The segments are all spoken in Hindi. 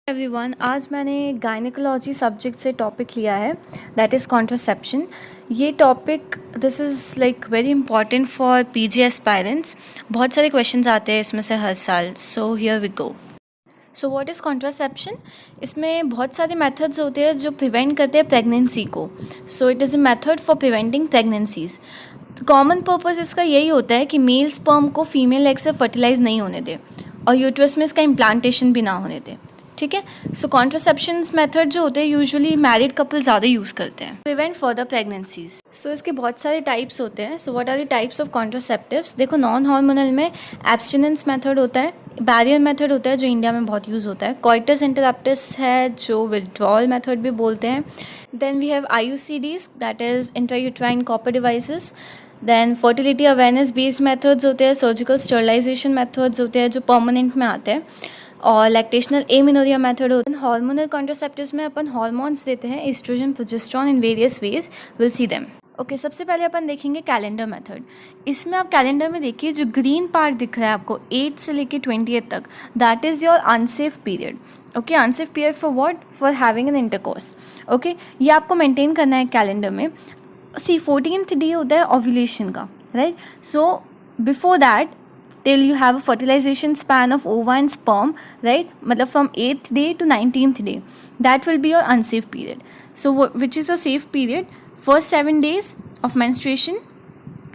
एवरीवन, आज मैंने गायनेकोलॉजी सब्जेक्ट से टॉपिक लिया है दैट इज़ कॉन्ट्रासेप्शन। ये topic this is like very important for PG aspirants. बहुत सारे क्वेश्चंस आते हैं इसमें से हर साल। So here we go. So what is contraception? इसमें बहुत सारे मेथड्स होते हैं जो प्रिवेंट करते हैं प्रेगनेंसी को। So it is a method for preventing pregnancies. Common purpose इसका यही होता है कि मेल स्पर्म को फीमेल एग से फर्टिलाइज नहीं होने दे और यूट्रस में इसका इम्प्लांटेशन भी ना होने दे। ठीक है। सो कॉन्ट्रासेप्शन मेथड जो होते हैं यूजुअली मैरिड कपल ज़्यादा यूज़ करते हैं प्रिवेंट फर्दर प्रेगनेंसीज। सो इसके बहुत सारे टाइप्स होते हैं। So what are the types of contraceptives? देखो, नॉन हार्मोनल में एब्स्टिनेंस मेथड होता है, बैरियर मेथड होता है जो इंडिया में बहुत यूज़ होता है, कॉइटस इंटरप्टस है जो विथड्रॉल मेथड भी बोलते हैं। Then we have IUCDs that is intrauterine copper devices. Then fertility awareness based methods होते हैं, सर्जिकल स्टरलाइजेशन मेथड्स होते हैं जो परमानेंट में आते हैं, और लैक्टेशनल एमिनोरिया मेथड होता है। हार्मोनल कॉन्ट्रासेप्टिव्स में अपन हार्मोन्स देते हैं, oestrogen, progesterone in various ways. Will see them. Okay, सबसे पहले अपन देखेंगे कैलेंडर मेथड। इसमें आप कैलेंडर में देखिए, जो ग्रीन पार्ट दिख रहा है आपको 8 से लेके 28 तक, that is your unsafe period. Okay, unsafe period for what? For having an intercourse. Okay, ये आपको मेंटेन करना है कैलेंडर में। सी 14th डे होता है ओव्यूलेशन का, right? So before that till you have a fertilization span of ova and sperm, right? मतलब from 8th day to 19th day, that will be your unsafe period. So which is your safe period? First 7 days of menstruation,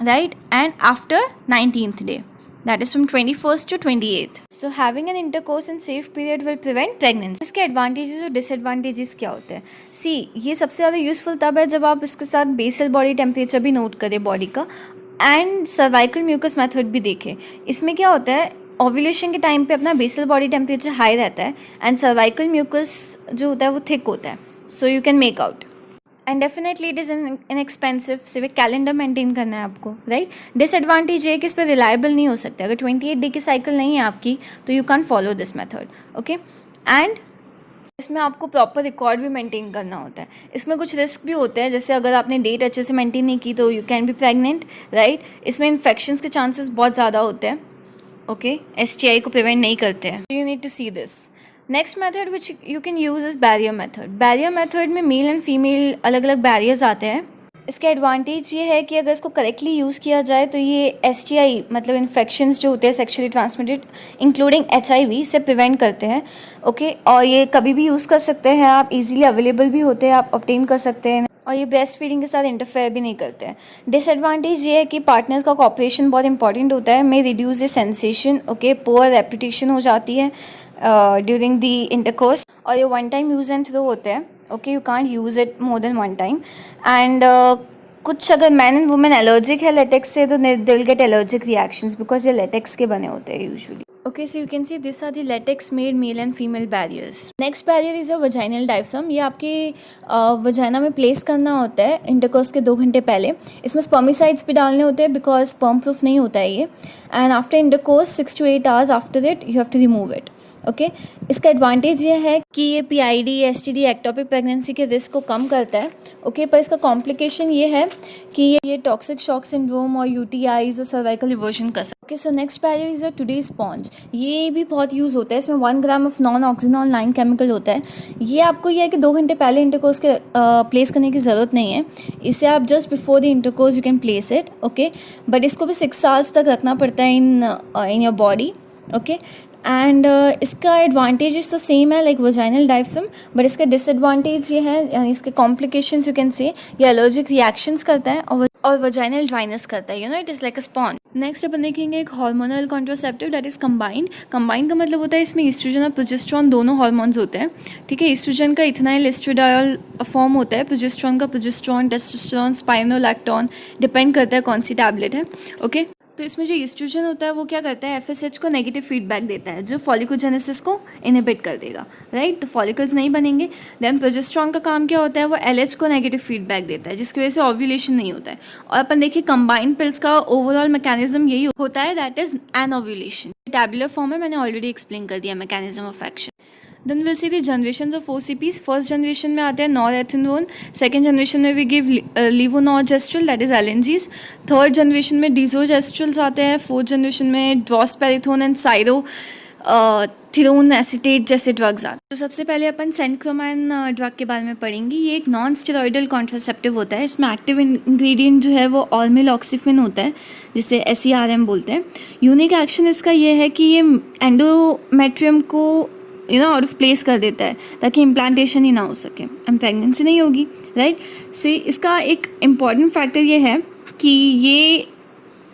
right? And after 19th day, that is from 21st to 28th. So having an intercourse in safe period will prevent pregnancy. इसके advantages और disadvantages क्या होते हैं? See, ये सबसे ज़्यादा यूज़फुल तब है जब आप इसके साथ बेसल बॉडी टेम्परेचर भी नोट करें बॉडी का, एंड सर्वाइकल म्यूकस मेथड भी देखें। इसमें क्या होता है, ओव्यूलेशन के टाइम पे अपना बेसल बॉडी टेम्परेचर हाई रहता है एंड सर्वाइकल म्यूकस जो होता है वो थिक होता है, so you can make out. And definitely it is inexpensive, सिर्फ एक कैलेंडर मेंटेन करना है आपको, राइट? डिसएडवांटेज ये कि इस पर रिलायबल नहीं हो सकता। अगर 28 डे की साइकिल नहीं है आपकी तो you can follow this method. Okay, and इसमें आपको प्रॉपर रिकॉर्ड भी मेंटेन करना होता है। इसमें कुछ रिस्क भी होते हैं, जैसे अगर आपने डेट अच्छे से मेंटेन नहीं की तो you can be pregnant, right? इसमें इन्फेक्शंस के चांसेस बहुत ज़्यादा होते हैं। ओके, STI को प्रिवेंट नहीं करते हैं। You need to see this. Next method which you can use is barrier method. Barrier method में मेल एंड फीमेल अलग अलग बैरियर्स आते हैं। इसका एडवांटेज ये है कि अगर इसको करेक्टली यूज़ किया जाए तो ये STI मतलब इन्फेक्शंस जो होते हैं सेक्शुअली ट्रांसमिटेड इंक्लूडिंग HIV से प्रिवेंट करते हैं। ओके, और ये कभी भी यूज़ कर सकते हैं आप, इजीली अवेलेबल भी होते हैं, आप ऑब्टेन कर सकते हैं, और ये ब्रेस्ट फीडिंग के साथ इंटरफेयर भी नहीं करते हैं। डिसएडवांटेज ये है कि पार्टनर्स का कोऑपरेशन बहुत इंपॉर्टेंट होता है, may reduce the sensation. Okay, poor reputation हो जाती है ड्यूरिंग द इंटरकोर्स, और ये one time use and throw होते हैं। Okay, you can't use it more than one time. And कुछ अगर मैन एंड वुमेन एलर्जिक है लेटेक्स से तो they will get allergic reactions because ये लेटेक्स के बने होते हैं usually. Okay, so you can see these are the latex made male and female barriers. Next barrier is a vaginal diaphragm. ये आपकी वजाइना में प्लेस करना होता है इंटरकोर्स के 2 घंटे पहले। इसमें स्पर्मिसाइड्स भी डालने होते हैं बिकॉज स्पर्म प्रूफ नहीं होता है ये, and after intercourse 6 to 8 hours after it you have to remove it. Okay, इसका एडवांटेज ये है कि ये PID, STD, एक्टोपिक प्रेगनेंसी के रिस्क को कम करता है। ओके, पर इसका कॉम्प्लिकेशन ये है कि ये टॉक्सिक शॉक सिंड्रोम और UTIs और सर्वाइकल रिवर्जन कर सकता है। Okay, so next barrier is a today sponge. ये भी बहुत यूज़ होता है। इसमें 1 ग्राम ऑफ नॉन ऑक्सीनॉल 9 केमिकल होता है। ये आपको ये है कि 2 घंटे पहले इंटरकोर्स के प्लेस करने की ज़रूरत नहीं है। इसे आप just before the intercourse you can place it. Okay, but इसको भी 6 hours तक रखना पड़ता है in your body. Okay, and इसका एडवांटेजेस तो सेम है लाइक वजाइनल डायफ्राम, बट इसका डिसएडवांटेज ये है, यानी इसके कॉम्प्लिकेशंस यू कैन से, ये एलर्जिक रिएक्शंस करता है और वजाइनल ड्राइनेस करता है। You know, it is like a sponge. Next अपन देखेंगे एक hormonal contraceptive that is combined. Combined का मतलब होता है इसमें ईस्ट्रोजन और प्रोजेस्टेरॉन दोनों हार्मोन्स होते हैं। ठीक है, ईस्ट्रोजन का इथेनाइल एस्ट्राडियोल फॉर्म होता है, प्रोजेस्टेरॉन का प्रोजेस्टेरॉन, टेस्टोस्टेरॉन, स्पाइनोलैक्टोन, डिपेंड करता है कौन सी टैबलेट है। ओके, तो इसमें जो ईस्ट्रोजन होता है वो क्या करता है, FSH को नेगेटिव फीडबैक देता है जो फॉलिकोजेनेसिस को इनहिबिट कर देगा, राइट? तो फॉलिकल्स नहीं बनेंगे। देन प्रोजेस्टेरॉन का काम क्या होता है, वो LH को नेगेटिव फीडबैक देता है जिसकी वजह से ओव्यूलेशन नहीं होता है। और अपन देखिए कंबाइंड पिल्स का ओवरऑल मैकेनिज्म यही होता है, that is anovulation. Tabular form में मैंने ऑलरेडी एक्सप्लेन कर दिया mechanism of action. Then will see the generation of OCPs। First generation में आते हैं नॉरएथिनोन, सेकेंड जनरेशन में we give levonorgestrel that is LNGs, third generation में डीजोजेस्ट्रल्स आते हैं, फोर्थ जनरेशन में drospirenone and cyproterone acetate जैसे ड्रग्स आते हैं। तो सबसे पहले अपन सेंक्रोमैन ड्रग के बारे में पढ़ेंगे। ये एक नॉन स्टेरॉइडल कॉन्ट्रासेप्टिव होता है। इसमें एक्टिव इंग्रेडिएंट जो है वो ऑर्मिलॉक्सिफिन होता है, जिसे SERM बोलते हैं। यूनिक एक्शन इसका ये है कि ये एंडोमेट्रियम को आउट ऑफ प्लेस कर देता है, ताकि इम्प्लांटेशन ही ना हो सके, प्रेगनेंसी नहीं होगी, राइट। से इसका एक इम्पॉर्टेंट फैक्टर ये है कि ये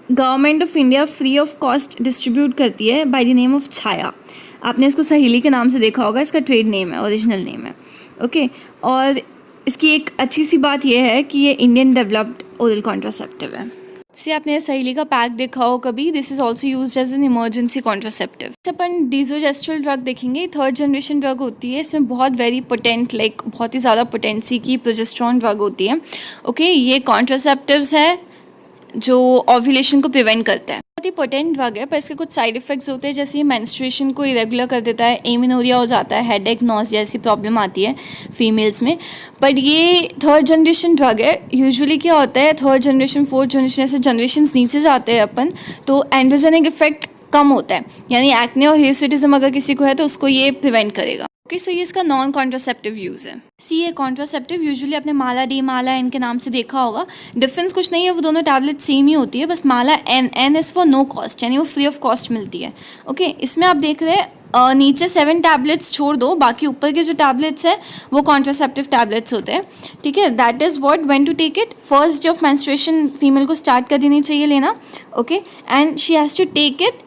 government of India free of cost distribute करती है बाय द नेम ऑफ छाया। आपने इसको सहेली के नाम से देखा होगा, इसका ट्रेड नेम है, ओरिजिनल नेम है, ओके। और इसकी एक अच्छी सी बात यह है कि ये इंडियन डेवलप्ड ओरल कॉन्ट्रासेप्टिव है। से आपने सहेली का पैक देखा हो कभी, this is also use as an emergency contraceptive. अपन डीजोजेस्ट्रल ड्रग देखेंगे, थर्ड जनरेशन ड्रग होती है। इसमें बहुत वेरी पोटेंट, लाइक बहुत ही ज़्यादा पोटेंसी की प्रोजेस्टेरोन ड्रग होती है, ओके। ये कॉन्ट्रासेप्टिव्स है जो ओव्यूलेशन को प्रिवेंट करता है। बहुत ही पोटेंट ड्रग है, पर इसके कुछ साइड इफेक्ट्स होते हैं, जैसे ये मेंस्ट्रुएशन को इरेगुलर कर देता है, एमिनोरिया हो जाता है, हेडेक, नॉसिया जैसी प्रॉब्लम आती है फीमेल्स में। बट ये थर्ड जनरेशन ड्रग है। यूजुअली क्या होता है, थर्ड जनरेशन, फोर्थ जनरेशन, ऐसे जनरेशन नीचे जाते हैं अपन, तो एंड्रोजेनिक इफेक्ट कम होता है, यानी एक्ने और हिर्सुटिज्म अगर किसी को है तो उसको ये प्रिवेंट करेगा, ओके। सो ये इसका नॉन कॉन्ट्रासेप्टिव यूज़ है। ये कॉन्ट्रासेप्टिव यूजुअली आपने माला डी, माला एन के नाम से देखा होगा। डिफरेंस कुछ नहीं है, वो दोनों टैबलेट सेम ही होती है, बस Mala N is for no cost, यानी वो फ्री ऑफ कॉस्ट मिलती है, ओके। इसमें आप देख रहे हैं नीचे 7 टैबलेट्स छोड़ दो, बाकी ऊपर के जो टैबलेट्स हैं वो कॉन्ट्रासेप्टिव टैबलेट्स होते हैं, ठीक है। That is what when to take it, first day of menstruation female को स्टार्ट कर देनी चाहिए लेना, okay. And she has to take it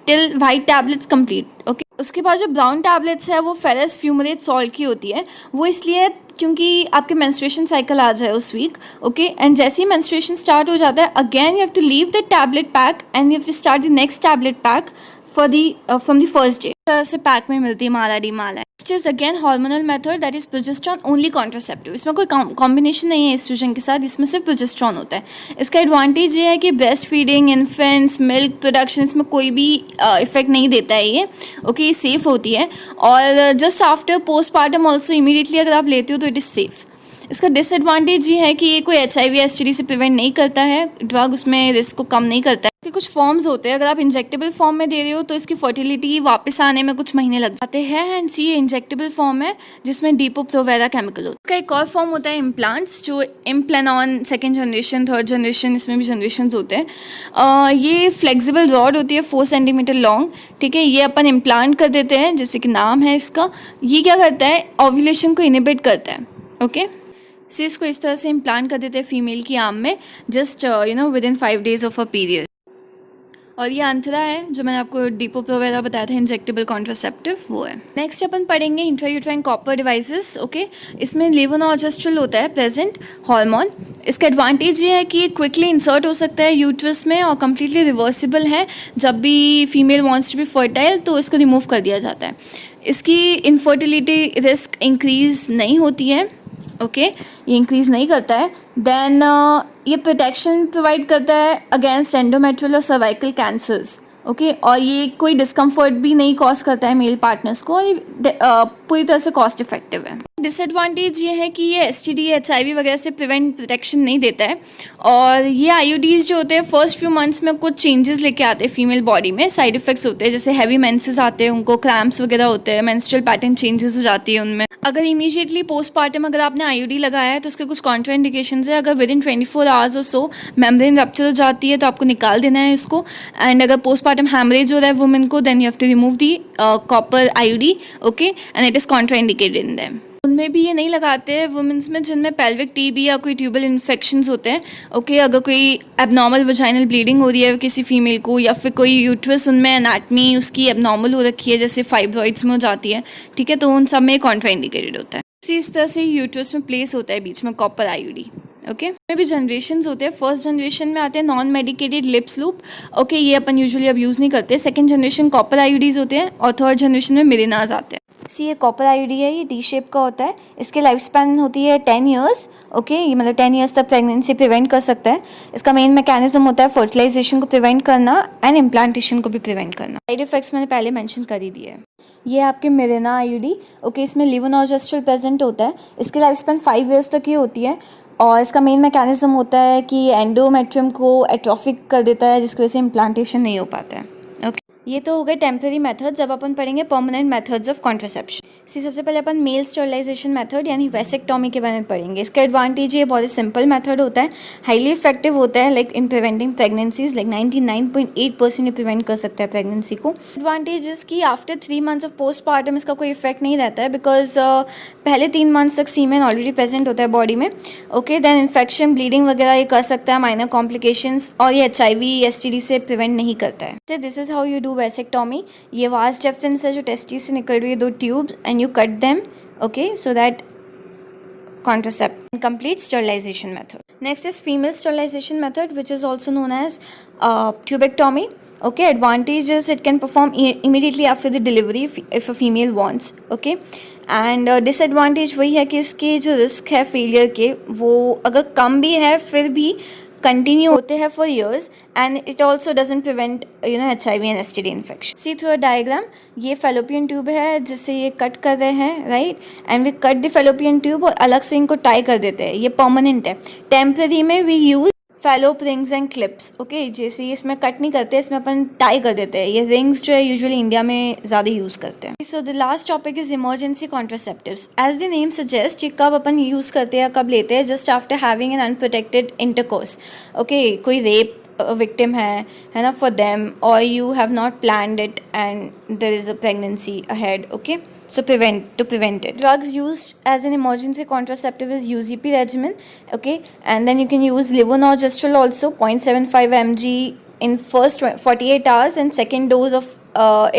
till white tablets complete, okay. उसके बाद जो ब्राउन टैबलेट्स है वो फेरस फ्यूमरेट सॉल्ट की होती है। वो इसलिए क्योंकि आपके मेंस्ट्रुएशन साइकिल आ जाए उस वीक, ओके। एंड जैसे ही मेंस्ट्रुएशन स्टार्ट हो जाता है, again you have to leave the tablet pack and you have to start the next tablet pack for the from the first day. तरह से पैक में मिलती है Mala D, Mala. Is again hormonal method, that is progesterone only contraceptive. इसमें कोई कॉम्बिनेशन नहीं है एस्ट्रोजन के साथ, इसमें सिर्फ प्रोजेस्टेरोन होता है। इसका एडवांटेज ये है कि breast feeding, infants, milk production, इसमें कोई भी इफेक्ट नहीं देता है ये, ओके। ये सेफ होती है, और just after postpartum also immediately अगर आप लेते हो तो इट इज़ सेफ। इसका डिसएडवांटेज ये है कि ये कोई HIV STD से प्रिवेंट नहीं करता है ड्रग, उसमें रिस्क को कम नहीं करता है। इसके कुछ फॉर्म्स होते हैं, अगर आप इंजेक्टेबल फॉर्म में दे रहे हो तो इसकी फर्टिलिटी वापस आने में कुछ महीने लग जाते हैं। एंड ये इंजेक्टेबल फॉर्म है जिसमें डीपो-प्रोवेरा केमिकल होता है। इसका एक और फॉर्म होता है इम्प्लांट्स, जो इम्प्लानॉन सेकेंड जनरेशन, थर्ड जनरेशन, इसमें भी जनरेशन होते हैं। ये फ्लेक्सिबल रॉड होती है 4 सेंटीमीटर लॉन्ग, ठीक है। ये अपन इम्प्लांट कर देते हैं, जैसे कि नाम है इसका। ये क्या करता है, ओव्यूलेशन को इनहिबिट करता है, ओके। से इसको इस तरह से इम्प्लांट कर देते हैं फीमेल की आर्म में, just with in 5 days of a period. और ये अंतरा है जो मैंने आपको डीपो-प्रोवेरा बताया था, इंजेक्टेबल कॉन्ट्रासेप्टिव, वो है। नेक्स्ट अपन पढ़ेंगे इंट्रायूट्राइन कॉपर डिवाइसेस, ओके। इसमें लेवोनॉर्जेस्ट्रल होता है प्रेजेंट हार्मोन। इसका एडवांटेज ये है कि ये क्विकली इंसर्ट हो सकता है यूट्रस में और कम्प्लीटली रिवर्सिबल है। जब भी female wants to be fertile तो इसको रिमूव कर दिया जाता है। इसकी इनफर्टिलिटी रिस्क इंक्रीज नहीं होती है, ओके, ये इंक्रीज़ नहीं करता है। देन ये प्रोटेक्शन प्रोवाइड करता है अगेंस्ट एंडोमेट्रियल और सर्वाइकल कैंसर्स, ओके। और ये कोई डिस्कम्फर्ट भी नहीं कॉज करता है मेल पार्टनर्स को, और ये पूरी तरह से कॉस्ट इफेक्टिव है। डिसएडवांटेज ये है कि ये STD, HIV वगैरह से प्रोटेक्शन नहीं देता है। और ये IUDs जो होते हैं फर्स्ट फ्यू मंथ्स में कुछ चेंजेस लेके आते हैं फीमेल बॉडी में, साइड इफेक्ट्स होते हैं, जैसे हैवी मेंसेस आते हैं, उनको क्रैम्प्स वगैरह होते हैं, मेंस्ट्रुअल पैटर्न चेंजेस हो जाती है उनमें। अगर इमीडिएटली पोस्टपार्टम अगर आपने IUD लगाया है तो उसके कुछ कॉन्ट्राइंडिकेशंस है। अगर विद इन 24 hours और सो मेम्ब्रेन रप्चर हो जाती है तो आपको निकाल देना है इसको। एंड अगर पोस्टपार्टम हैमरेज हो रहा है वुमेन को, then you have to remove the copper IUD, okay, and it is contraindicated in them. उनमें भी ये नहीं लगाते हैं वुमेंस में जिनमें पेल्विक TB या कोई ट्यूबल इन्फेक्शंस होते हैं, ओके। अगर कोई एबनॉर्मल वजाइनल ब्लीडिंग हो रही है किसी फीमेल को, या फिर कोई यूट्रस उनमें एनाटमी उसकी एबनॉर्मल हो रखी है, जैसे फाइब्रॉइड्स में हो जाती है, ठीक है, तो उन सब में कॉन्ट्राइंडिकेटेड होता है। इस तरह से यूट्रस में प्लेस होता है बीच में कॉपर IUD, ओके। में भी जनरेशन होते हैं। फर्स्ट जनरेशन में आते हैं non medicated lips loop, okay, ये अपन यूजुअली अब यूज़ नहीं करते। सेकंड जनरेशन कॉपर IUDs होते हैं, और थर्ड जनरेशन में मिरिनाज आते हैं। ये कॉपर IUD है, ये D शेप का होता है। इसकी लाइफ स्पैन होती है 10 years, ओके। ये मतलब 10 years तक प्रेगनेंसी प्रिवेंट कर सकता है। इसका मेन मैकेनिज्म होता है फर्टिलाइजेशन को प्रिवेंट करना एंड इम्प्लांटेशन को भी प्रिवेंट करना। साइड इफेक्ट्स मैंने पहले मेंशन कर ही दिए हैं। ये आपके मिरिना IUD, ओके। इसमें लेवोनॉर्जेस्ट्रल प्रेजेंट होता है। इसकी लाइफ स्पैन 5 years तक ही होती है, और इसका मेन मैकेनिज्म होता है कि एंडोमेट्रियम को एट्रोफिक कर देता है, जिसकी वजह से इम्प्लांटेशन नहीं हो पाता है, ओके। ये तो हो गए टेम्पररी मेथड्स। अब अपन पढ़ेंगे परमानेंट मेथड्स ऑफ कॉन्ट्रासेप्शन। सबसे पहले अपन मेल स्टरलाइजेशन मेथड यानी वेसेक्टॉमी के बारे में पढ़ेंगे। इसका एडवांटेज ये बहुत ही सिंपल मेथड होता है, हाईली इफेक्टिव होता है, like in preventing pregnancies, like 99.8% ये प्रिवेंट कर सकता है प्रेगनेंसी को। एडवांटेज इसकी आफ्टर 3 मंथ्स ऑफ पोस्टपार्टम इसका कोई इफेक्ट नहीं रहता है, बिकॉज पहले 3 मंथ्स तक सीमेन ऑलरेडी प्रेजेंट होता है बॉडी में। ओके, देन इन्फेक्शन, ब्लीडिंग वगैरह ये कर सकता है, माइनर कॉम्प्लिकेशंस, और ये HIV STD से प्रिवेंट नहीं करता है। This is how you do vasectomy. ये वास्ट डेप्थ से जो टेस्टिस से निकल रही है 2 tubes, and you cut them, okay, so that contracept and complete sterilization method. Next is female sterilization method, which is also known as tubectomy. Okay, advantage is it can perform immediately after the delivery if a female wants. Okay, and disadvantage वही है कि इसके जो रिस्क है फेलियर के वो अगर कम भी है फिर भी कंटिन्यू होते हैं for years, and it also doesn't prevent HIV and STD infection. See through a diagram, ये फेलोपियन ट्यूब है जिससे ये कट कर रहे हैं, right, and we cut the fallopian tube और अलग से इनको टाई कर देते हैं। ये परमानेंट है। टेम्पररी में we use fallope rings and clips. Okay, जैसे इसमें कट नहीं करते, इसमें अपन टाई कर देते हैं। ये रिंग्स जो है यूजुअली इंडिया में ज़्यादा यूज़ करते हैं। So the last topic is emergency contraceptives. As the name suggest, ये कब अपन यूज़ करते हैं, कब लेते हैं? Just after having an unprotected intercourse. Okay, कोई रेप विक्टिम है ना, फॉर देम, और you have not planned it and there is a pregnancy ahead. Okay, so to prevent it. Drugs used as an emergency contraceptive is UZP regimen, okay, and then you can use levonorgestrel also, 0.75 mg in first 48 hours and second dose of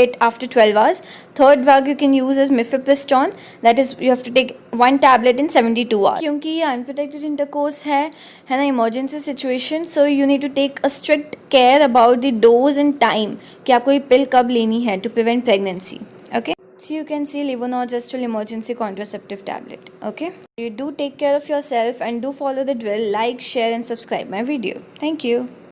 it after 12 hours. Third drug you can use is mifepristone, that is you have to take 1 tablet in 72 hours. क्योंकि ये unprotected intercourse है ना, emergency situation, so you need to take a strict care about the dose and time कि आपको ये pill कब लेनी है to prevent pregnancy. Okay, so you can see levonorgestrel emergency contraceptive tablet. Okay, you do take care of yourself and do follow the drill, like, share and subscribe my video. Thank you.